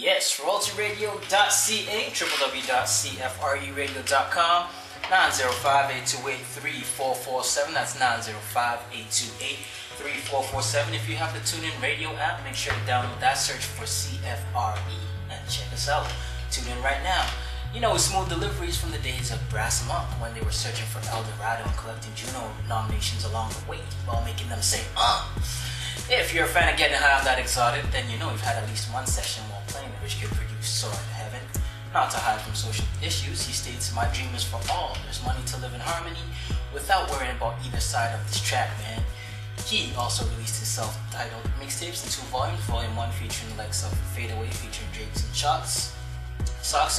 Yes, royaltyradio.ca, www.cfruradio.com, 905-828-3447. That's 905-828-3447. If you have the TuneIn Radio app, make sure to download that, search for CFRE, and check us out. Tune in right now. You know, smooth deliveries from the days of Brass Monk when they were searching for El Dorado and collecting Juno nominations along the way while making them say, If you're a fan of getting high on that exotic, then you know you've had at least one session while playing it, which could produce Soar to Heaven. Not to hide from social issues, he states, my dream is for all. There's money to live in harmony without worrying about either side of this track, man. He also released his self-titled mixtapes in 2 volumes, Volume 1 featuring the likes of Fade Away featuring Drakes and Socks,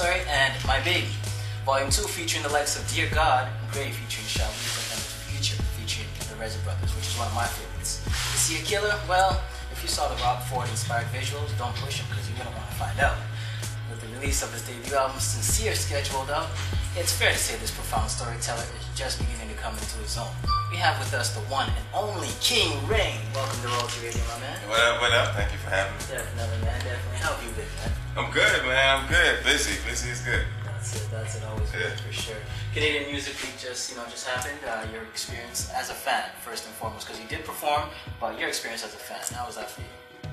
and My Baby. Volume 2 featuring the likes of Dear God, Grey featuring Shawiza, and The Future featuring the Reza Brothers, which is one of my favorites. Is he a killer? Well, if you saw the Rob Ford inspired visuals, don't push him because you're going to want to find out. With the release of his debut album Sincere scheduled out, it's fair to say this profound storyteller is just beginning to come into his own. We have with us the one and only King Rain. Welcome to Royalty Radio, my man. What up? Thank you for having me. Definitely, man. Definitely. How have you been, man? I'm good, man. I'm good. Busy is good. That's it. Always good, for sure. Canadian Music Week just happened. Your experience as a fan, first and foremost, because you did perform, but your experience as a fan, how was that for you?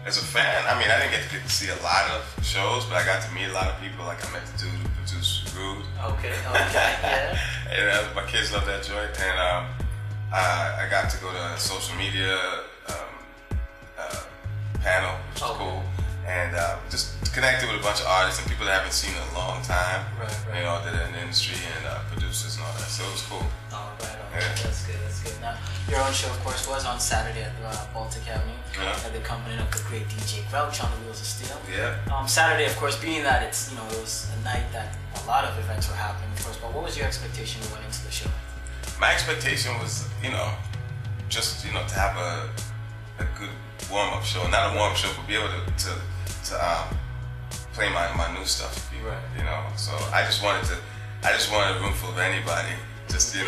As a fan, I mean, I didn't get to see a lot of shows, but I got to meet a lot of people. Like I met the dude who produced Rude. Okay, yeah. And my kids love that joint, and I got to go to a social media panel, which was cool, and just connected with a bunch of artists and people that I haven't seen in a long time. Right. You know, that are in the industry and producers and all that. So it was cool. Oh, right. Yeah. That's good. Now, your own show, of course, was on Saturday at Baltic Avenue. Yeah. The accompanying of the great DJ Grouch on the Wheels of Steel. Yeah. Saturday, of course, being that it was a night that a lot of events were happening, of course. But what was your expectation going into the show? My expectation was, just to have a good warm-up show. Not a warm-up show, but be able to play my new stuff for people. Right. So I just wanted a room full of anybody, just to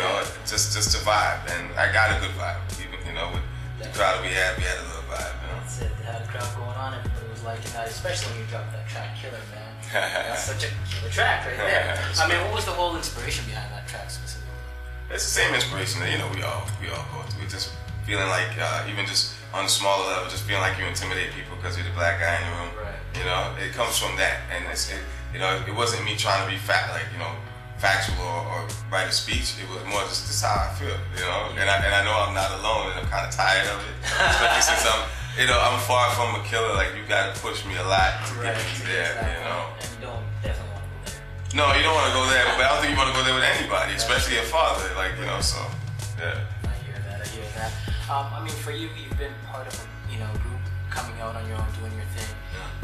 vibe, and I got a good vibe. Even with the crowd we had a little vibe. That's it. They had a crowd going on. Everybody was liking that, especially when you dropped that track, Killer, man. That's such a killer track right there. I mean, what was the whole inspiration behind that track specifically? It's the same inspiration that we all go through. Just feeling like even just on a smaller level, just feeling like you intimidate people because you're the black guy in the room. Right. It comes from that, and it wasn't me trying to be factual or write a speech. It was more just this how I feel, And I know I'm not alone, and I'm kind of tired of it, especially since I'm far from a killer. Like you got to push me a lot to get me there, And you don't definitely want to go there. No, you don't want to go there, but I don't think you want to go there with anybody, especially your father. So yeah. I hear that. I mean, for you, you've been part of a group coming out on your own, doing your thing.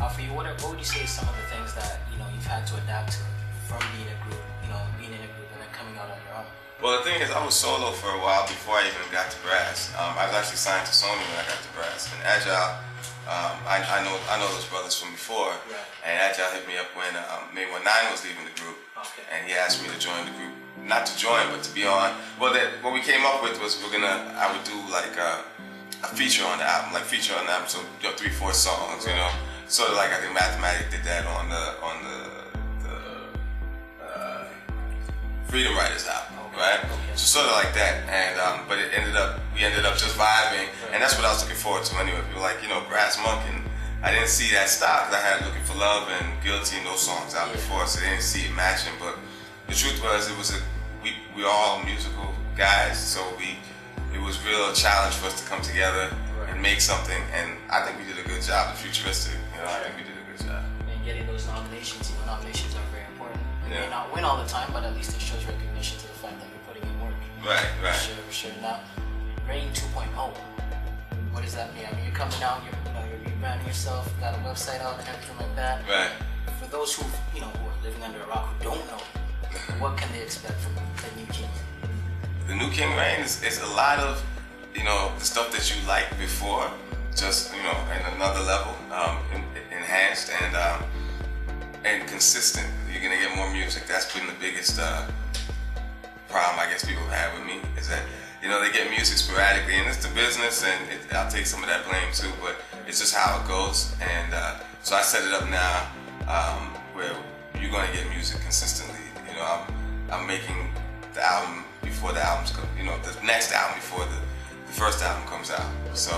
For you, what would you say is some of the things that you've had to adapt to from being in a group and then coming out on your own? Well, the thing is, I was solo for a while before I even got to Brass. I was actually signed to Sony when I got to Brass. And Agile, I know those brothers from before. Right. And Agile hit me up when May 19 was leaving the group. Okay. And he asked me to join the group. Not to join, but to be on. Well, what we came up with was I would do like a feature on the album, so 3-4 songs, Sort of like I think Mathematic did that on the Freedom Writers album, right? Okay. So sort of like that, and but we ended up just vibing, and that's what I was looking forward to anyway. People like Brass Monk, and I didn't see that style because I had Looking for Love and Guilty and those songs out before, so they didn't see it matching. But the truth was, we all musical guys, so it was real challenge for us to come together and make something, and I think we did a good job. The Futuristic, I think we did a good job. And getting those nominations, nominations are very important. You may Yeah. not win all the time, but at least it shows recognition to the fact that you're putting in work. Right. For sure. Now, Rain 2.0, what does that mean? I mean, you're coming out, you're rebranding yourself, got a website out and everything like that. Right. For those who are living under a rock who don't know, what can they expect from the new King? The new King Rain is a lot of, the stuff that you liked before, just, in another level, enhanced and consistent. You're gonna get more music. That's been the biggest problem I guess people have with me, is that, they get music sporadically, and it's the business, and I'll take some of that blame too, but it's just how it goes. And so I set it up now where you're gonna get music consistently. You know, I'm making the album before the album's come, you know, the next album before the first album comes out. So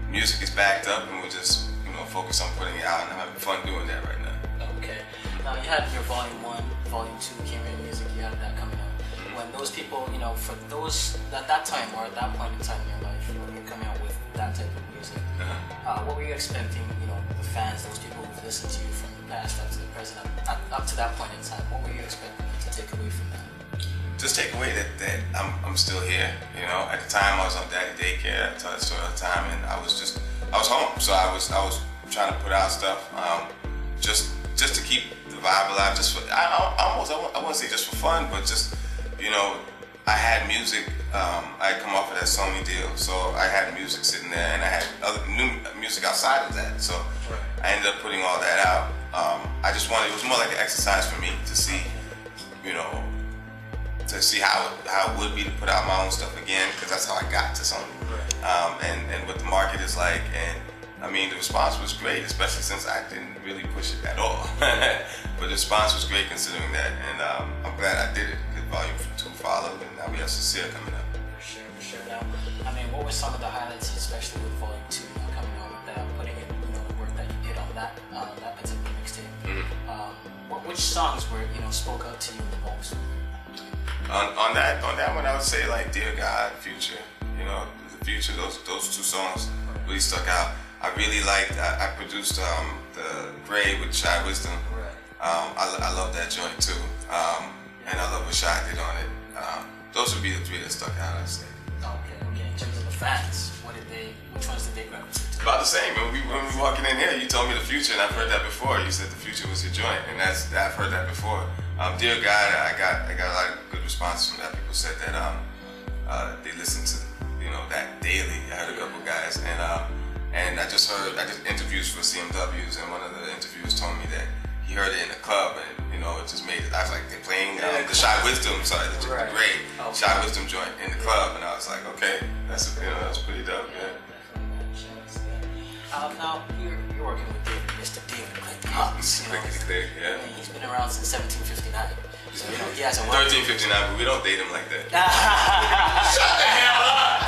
music is backed up, and we're just, you know, focused on putting it out, and I'm having fun doing that right now. Okay. Now you had your Volume 1, Volume 2, King Rain Music. You had that coming out. When those people, you know, for those at that time or at that point in time in your life, when you're coming out with that type of music, what were you expecting? You know, the fans, those people who've listened to you from the past up to the present, up to that point in time, what were you expecting to take away from that? Just take away that I'm still here. You know, at the time I was on daddy daycare. I tell that story all the time, and I was home, so I was trying to put out stuff, just to keep the vibe alive. Just for I wouldn't say just for fun, but just, you know, I had music. I had come off of that Sony deal, so I had music sitting there, and I had other new music outside of that. So I ended up putting all that out. I just wanted, it was more like an exercise for me to see, you know, to see how it would be to put out my own stuff again, because that's how I got to Sony. And what the market is like, and I mean, the response was great, especially since I didn't really push it at all. But the response was great considering that, and I'm glad I did it, because Volume 2 followed, and now we have Sincere coming up. For sure. Now, I mean, what were some of the highlights, especially with Volume 2, you know, coming out with that, putting in, you know, the work that you did on that particular mixtape? Which songs were, you know, spoke out to you the most? On that one, I would say like Dear God, Future. You know, the Future. Those two songs really stuck out. I really liked. I produced the Gray with Shy Wisdom. I love that joint too, and I love what Shy did on it. Those would be the three that stuck out, I'd say. Okay. In terms of the fans, which ones did they gravitate to? About the same. When we were walking in here, you told me the Future, and I've heard that before. You said the Future was your joint, and I've heard that before. Dear God, I got a lot of good responses from that. People said that they listened to, you know, that daily. I heard a couple guys, and I just interviews for CMWs, and one of the interviewers told me that he heard it in the club, and you know, it just made it. I was like, they're playing the Shy Wisdom, the great Shy Wisdom joint in the club, and I was like, okay, that's pretty dope. Yeah. Now you're working with Mr. David Clayton Hawks. Yeah. He's been around since 1759. So you know he has a 1359, but we don't date him like that. Shut the hell up!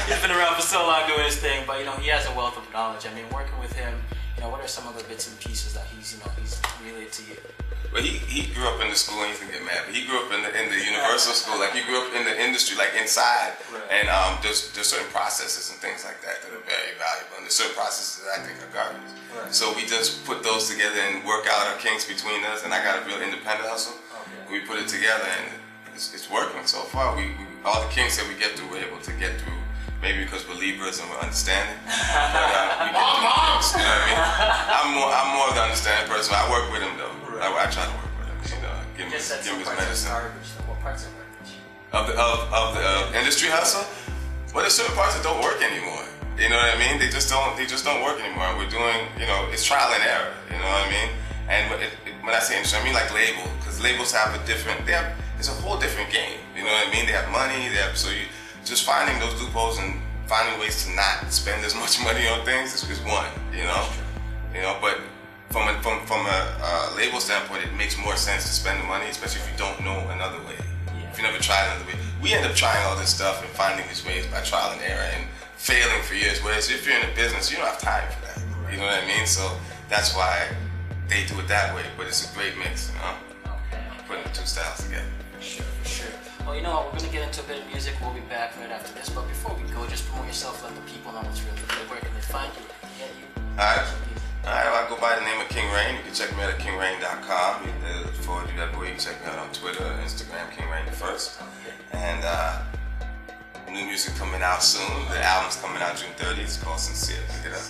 He's been around for so long doing his thing, but you know he has a wealth of knowledge. I mean, working with him, you know, what are some of the bits and pieces that he's relayed to you? Well, he grew up in the school, and he's gonna get mad, but he grew up in the Universal school. Like, he grew up in the industry, like inside. And there's certain processes and things like that are very valuable, and there's certain processes that I think are garbage. So we just put those together and work out our kinks between us, and I got a real independent hustle. We put it together, and it's working so far. We all the kinks that we get through, we're able to get through. Maybe because we're Libras and we're understanding. But we get through things, you know what I mean? I'm more of the understanding person. I work with him though. I try to work with him. You know, give him his medicine. What parts of garbage? Of the industry hustle? Well, there's certain parts that don't work anymore. You know what I mean? They just don't work anymore. We're doing, you know, it's trial and error. You know what I mean? And when I say industry, I mean like label, because labels have it's a whole different game. You know what I mean? They have money. So you just finding those loopholes and finding ways to not spend as much money on things is one. You know, but from a label standpoint, it makes more sense to spend the money, especially if you don't know another way. If you never tried another way. We end up trying all this stuff and finding these ways by trial and error and failing for years. Whereas if you're in a business, you don't have time for that. You know what I mean? So that's why they do it that way. But it's a great mix, you know? Putting the two styles together. For sure. Well, you know what? We're going to get into a bit of music. We'll be back right after this. But before we go, just promote yourself. Let the people know what's really good. Where can they find you? Get you? Alright, I go by the name of King Rain. You can check me out at kingrain.com. Before I do that, you can check me out on Twitter, Instagram, King Rain the First. And new music coming out soon. The album's coming out June 30th. It's called Sincere. Pick it up.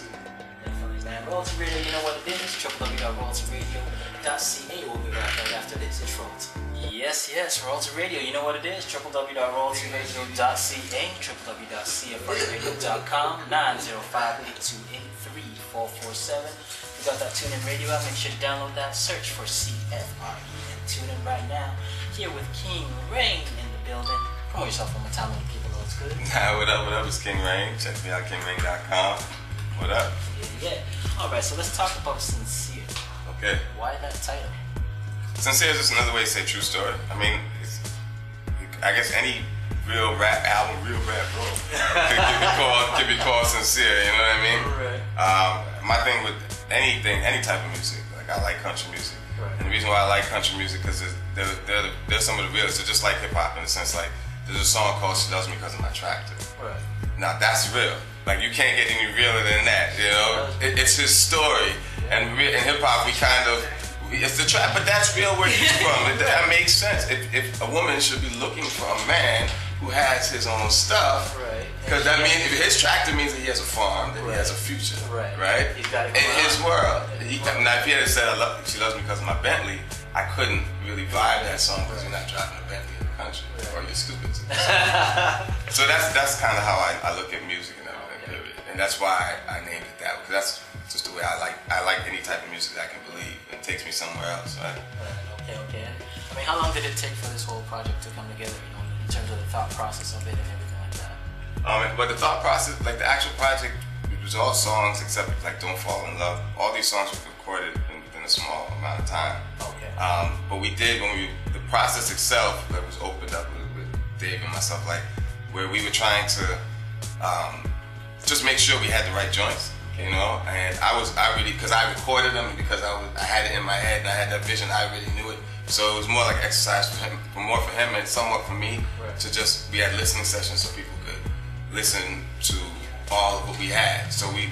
Definitely, man. Royalty Radio, you know what it is. www.royaltyradio.ca. We'll be right after this. It's Royalty. Yes, Royalty Radio. You know what it is. www.royaltyradio.ca. www.cfradio.com. 905-828-3447. We got that TuneIn Radio app. Make sure to download that. Search for CFRE and tune in right now. Here with King Rain in the building. Promote yourself one more time. Let the people know it's good. What up? It's King Rain. Check me out, kingrain.com. What up? Yeah. All right, so let's talk about Sincere. Okay. Why that title? Sincere is just another way to say true story. I mean, I guess any real rap album, real rap, bro, could be called sincere. You know what I mean? Right. My thing with anything, any type of music, like I like country music, Right. and the reason why I like country music because they're some of the realest. They're just like hip hop in the sense like there's a song called "She Loves Me Because of My Tractor." Right. Now that's real. Like you can't get any realer than that. You know, it's his story, and in hip hop we kind of. It's the trap, but that's real where he's from. That makes sense. If a woman should be looking for a man who has his own stuff, right? Because that means if his tractor means that he has a farm, then he has a future, right? He's got it in his world. Now, if he had said, "She loves me because of my Bentley," I couldn't really vibe that song because you're not driving a Bentley in the country, or you're stupid. So that's kind of how I look at music and everything, period. And that's why I named it that, because that's just the way I like any type of music that I can believe. It takes me somewhere else, right? Okay. I mean, how long did it take for this whole project to come together, you know, in terms of the thought process of it and everything like that? But the thought process, like the actual project, it was all songs except like "Don't Fall in Love." All these songs were recorded within a small amount of time. Okay. But we did the process itself that was opened up with Dave and myself, like where we were trying to just make sure we had the right joints. You know, and I really, because I recorded them, and because I had it in my head and I had that vision, I really knew it. So it was more like exercise for him, more for him and somewhat for me, to just, we had listening sessions so people could listen to all of what we had. So we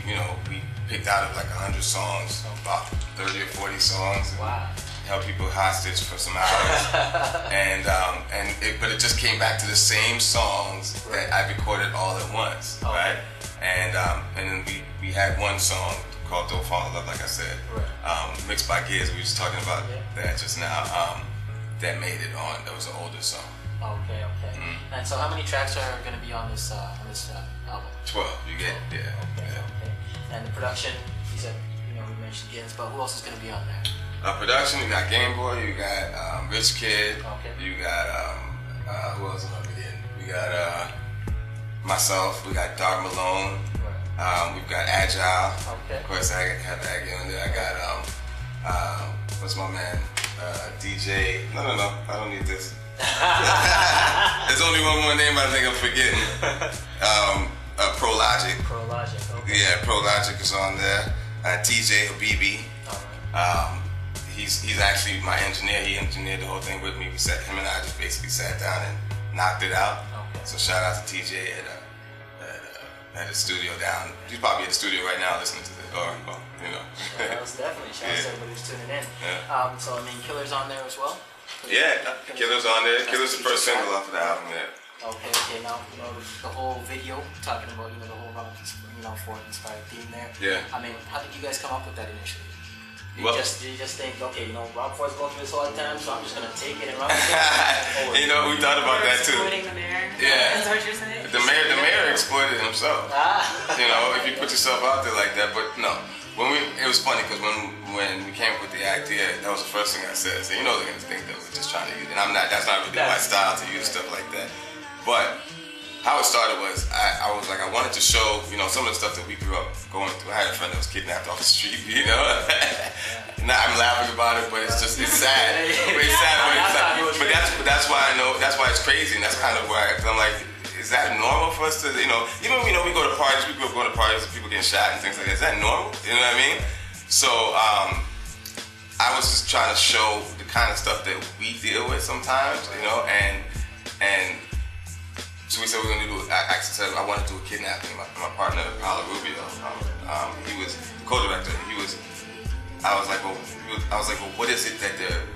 picked out of like 100 songs, about 30 or 40 songs. Wow. Held people hostage for some hours, but it just came back to the same songs that I recorded all at once, right? And then we had one song called "Don't Fall in Love," like I said, mixed by Giz. We were just talking about that just now. That made it on. That was an older song. Okay. Mm-hmm. And so, how many tracks are going to be on this album? 12. You get Okay. And the production, you said, we mentioned Giz, but who else is going to be on there? Production, you got Game Boy, you got Rich Kid, you got who else am I forgetting? We got myself, we got Dark Malone, we've got Agile. Of course, I have Aggie on there. I got what's my man? DJ. No, I don't need this. There's only one more name I think I'm forgetting. Prologic. Okay. Yeah, Prologic is on there. TJ Habibi. He's actually my engineer. He engineered the whole thing with me. Him and I just basically sat down and knocked it out. Okay. So shout out to TJ at the studio down. He's probably at the studio right now listening to this, Definitely. Shout out to everybody who's tuning in. Yeah. So Killer's on there as well. Killer's on there. Killer's the first single off of the album. Yeah. Okay. Now the whole video talking about the whole Rob Ford inspired theme there. Yeah. I mean, how did you guys come up with that initially? Did you just think, okay, Rob Ford's going through this all the time, so I'm just gonna take it and run with it? We thought about that too. Exploiting the mayor. Yeah. That's what you're saying. The mayor exploited himself. If you put yourself out there like that, but no. It was funny because when we came up with the idea, that was the first thing I said. I said, they're gonna think that we're just trying to use it. And that's not really my style to use stuff like that. But how it started was I was like, I wanted to show, some of the stuff that we grew up going through. I had a friend that was kidnapped off the street, Now I'm laughing about it, but it's sad. It's sad, but that's why I know, that's why it's crazy, and that's kind of why, because I'm like, is that normal for us to, even when we go to parties, we grew up going to parties and people getting shot and things like that. Is that normal? You know what I mean? So I was just trying to show the kind of stuff that we deal with sometimes, and so we said we're gonna do. I said I want to do a kidnapping. My partner, Paolo Rubio, he was the co-director. I was like, well, what is it that they're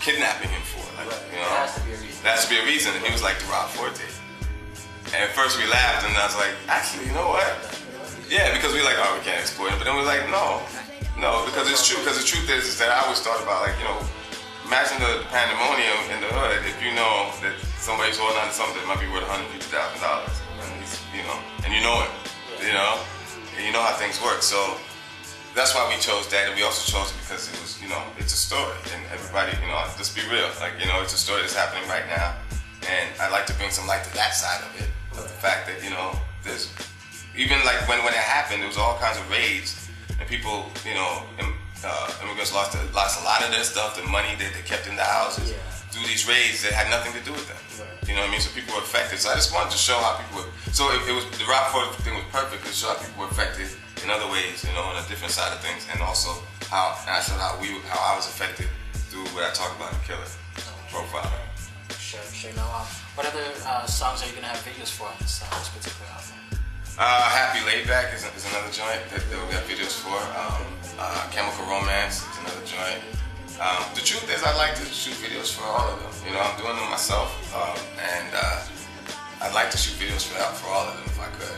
kidnapping him for? Like, there has to be a reason. There has to be a reason. And he was like, the Rob Ford tape. And at first we laughed, and I was like, actually, you know what? Yeah, because we were like, we can't exploit it. But then we were like, no, because it's true. Because the truth is that I always thought about, like, imagine the pandemonium in the hood if you know that somebody's holding on to something that might be worth $150,000, and you know it, and you know how things work. So that's why we chose that, and we also chose it because it was, it's a story, and everybody, let's be real, like, it's a story that's happening right now, and I'd like to bring some light to that side of it, of the fact that, there's even like when it happened, there was all kinds of raids, and people, you know, immigrants lost a lot of their stuff, the money that they kept in the houses, through these raids that had nothing to do with them. You know what I mean? So people were affected. So I just wanted to show how people were. So it was the Rob Ford thing was perfect to show how people were affected in other ways, you know, on a different side of things, and also how I showed how I was affected through what I talk about in Killer Profile. Sure. Now, what other songs are you gonna have videos for on this particular album? Happy Laid Back is another joint that we got videos for. Chemical Romance is another joint. The truth is, I like to shoot videos for all of them. You know, I'm doing them myself, and I'd like to shoot videos for all of them if I could.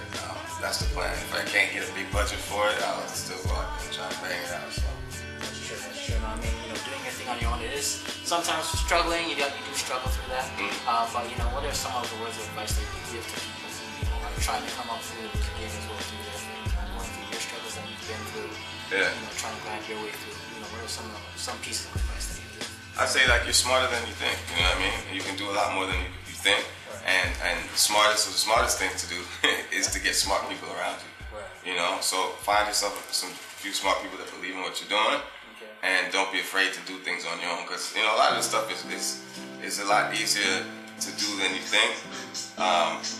That's the plan. If I can't get a big budget for it, I'll still go out and try to bang it out. So. That's true. I mean, you know, doing everything on your own, it is sometimes struggling. You do struggle through that. But you know, what are some of the words of advice that you give to people who, you know, are trying to come up through the game as well through their thing, going through your struggles that you've been through, you know, trying to grind your way through. You know, what are some pieces of advice that you give? I'd say like you're smarter than you think. You know what I mean? You can do a lot more than you think. And the smartest thing to do is to get smart people around you. You know, so find yourself some few smart people that believe in what you're doing, and don't be afraid to do things on your own. Because you know, a lot of this stuff is a lot easier to do than you think.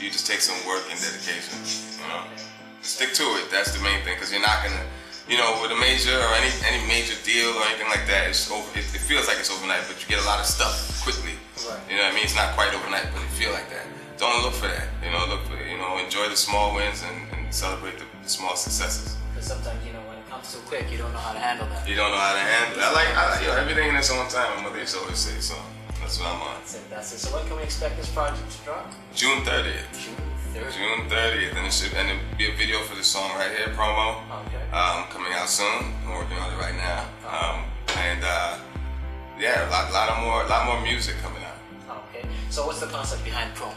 You just take some work and dedication. You know, stick to it. That's the main thing. Because you're not gonna, you know, with a major or any major deal or anything like that, it feels like it's overnight, but you get a lot of stuff quickly. You know what I mean? It's not quite overnight, but it feel like that. Don't look for that. You know, enjoy the small wins and celebrate the small successes. Because sometimes, you know, when it comes too quick, you don't know how to handle that. You don't know how to handle it. I like everything in its own time. My mother used to always say, so that's what I'm on. That's it. So when can we expect this project to drop? June 30th. June 30th, and it'll be a video for this song right here, promo. Coming out soon. I'm working on it right now. Yeah, a lot more music coming out. Okay. So what's the concept behind promo?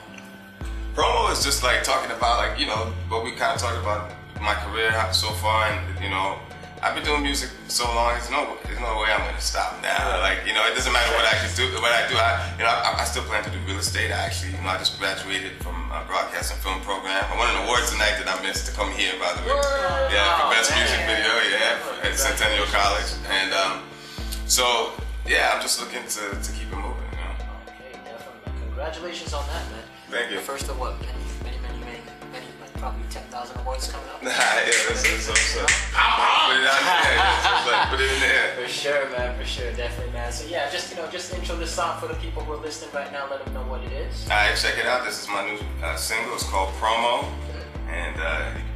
Promo is just like talking about, like, you know, what we kind of talked about my career so far, and you know, I've been doing music so long. There's no way I'm gonna stop now. Like, you know, it doesn't matter what I can do. I still plan to do real estate. I actually, you know, I just graduated from a broadcast and film program. I won an award tonight that I missed to come here, by the way. Yeah, for best music video. Yeah, at Centennial College, and so yeah, I'm just looking to keep it moving. You know? Okay, definitely. Congratulations on that, man. Thank you. The first of what? Many, like probably 10,000 awards coming up. Yeah, that's so. Put it out there. Put it in there. For sure, man. For sure, definitely, man. So yeah, just intro this song for the people who are listening right now. Let them know what it is. All right, check it out. This is my new single. It's called Promo, and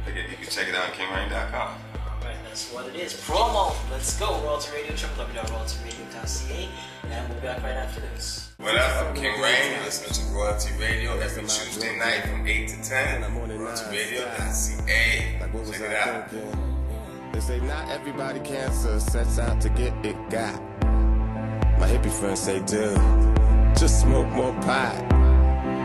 you can check it out on KingRain.com. Alright, that's what it is. Promo. Let's go. Royalty Radio, www.royaltyradio.ca, and we'll be back right after this. What up? I'm King Rain. You're listening to Royalty Radio every Tuesday night from 8 to 10. RoyaltyRadio.ca. Check it out. They say not everybody cancer sets out to get it got. My hippie friends say, dude, just smoke more pot.